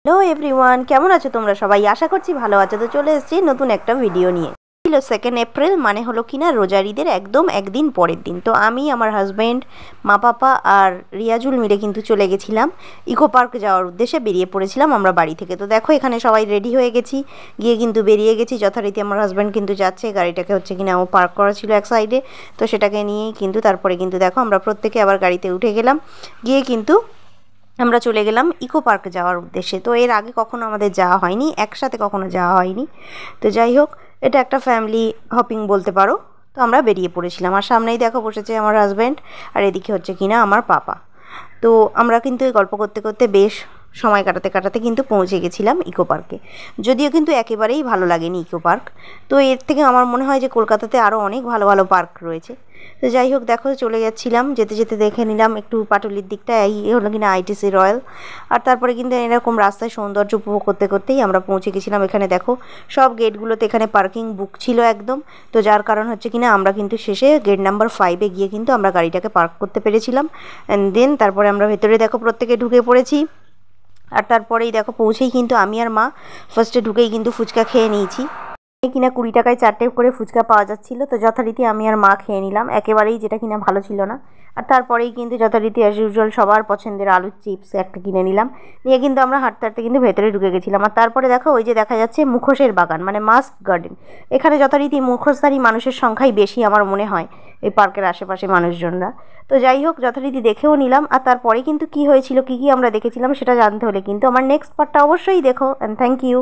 Hello everyone, কেমন আছো তোমরা সবাই? আশা করছি ভালো আছো। তো চলে এসেছি নতুন একটা ভিডিও নিয়ে। ছিল 2 এপ্রিল, মানে হলো কিনা রোজার ঈদের একদম একদিন পরের দিন। তো আমি, আমার হাজব্যান্ড, মা পাপা আর রিয়াজুল মিলে কিন্তু চলে গেছিলাম ইকো পার্ক যাওয়ার উদ্দেশ্যে। বেরিয়ে পড়েছিলাম আমরা বাড়ি থেকে। তো দেখো এখানে সবাই রেডি হয়ে গেছি, গিয়ে কিন্তু বেরিয়ে গেছি যথারীতি। আমার হাজব্যান্ড কিন্তু যাচ্ছে, গাড়িটাকে হচ্ছে কিনা ও পার্ক করা ছিল এক সাইডে, তো সেটাকে নিয়েই কিন্তু তারপরে কিন্তু দেখো আমরা প্রত্যেকে আবার গাড়িতে উঠে গেলাম, গিয়ে কিন্তু আমরা চলে গেলাম ইকো পার্কে যাওয়ার উদ্দেশ্যে। তো এর আগে কখনো আমাদের যাওয়া হয়নি, একসাথে কখনো যাওয়া হয়নি। তো যাই হোক, এটা একটা ফ্যামিলি হপিং বলতে পারো। তো আমরা বেরিয়ে পড়েছিলাম, আর সামনেই দেখো বসেছে আমার হাজব্যান্ড, আর এদিকে হচ্ছে কিনা আমার পাপা। তো আমরা কিন্তু এই গল্প করতে করতে বেশ সময় কাটাতে কাটাতে কিন্তু পৌঁছে গেছিলাম ইকো পার্কে। যদিও কিন্তু একেবারেই ভালো লাগেনি ইকো পার্ক। তো এর থেকে আমার মনে হয় যে কলকাতাতে আরও অনেক ভালো ভালো পার্ক রয়েছে। তো যাই হোক, দেখো চলে যাচ্ছিলাম, যেতে যেতে দেখে নিলাম একটু পাটুলির দিকটা, এই হলো কিনা আইটিসি রয়্যাল। আর তারপরে কিন্তু এরকম রাস্তায় সৌন্দর্য উপভোগ করতে করতেই আমরা পৌঁছে গেছিলাম এখানে। দেখো সব গেটগুলোতে এখানে পার্কিং বুক ছিল একদম। তো যার কারণ হচ্ছে কিনা আমরা কিন্তু শেষে গেট নাম্বার 5-এ গিয়ে কিন্তু আমরা গাড়িটাকে পার্ক করতে পেরেছিলাম। অ্যান্ড দেন তারপরে আমরা ভেতরে দেখো প্রত্যেকে ঢুকে পড়েছি। আর তারপরেই দেখো পৌঁছেই কিন্তু আমি আর মা ফার্স্টে ঢুকেই কিন্তু ফুচকা খেয়ে নিয়েছি। কিনা 20 টাকায় 4টে করে ফুচকা পাওয়া যাচ্ছিল। তো যথারীতি আমি আর মা খেয়ে নিলাম একেবারেই, যেটা কিনা ভালো ছিল না। আর তারপরেই কিন্তু যথারীতি অ্যাজ ইউজুয়াল সবার পছন্দের আলুর চিপস একটা কিনে নিলাম, নিয়ে কিন্তু আমরা হাঁটতে হাঁটতে কিন্তু ভেতরে ঢুকে গেছিলাম। আর তারপরে দেখো ওই যে দেখা যাচ্ছে মুখোশের বাগান, মানে মাস্ক গার্ডেন। এখানে যথারীতি মুখোশধারী মানুষের সংখ্যাই বেশি আমার মনে হয় এই পার্কের আশেপাশে মানুষজনরা। তো যাই হোক, যথারীতি দেখেও নিলাম। আর তারপরে কিন্তু কী হয়েছিল, কী কী আমরা দেখেছিলাম সেটা জানতে হলে কিন্তু আমার নেক্সট পার্টটা অবশ্যই দেখো। And thank you.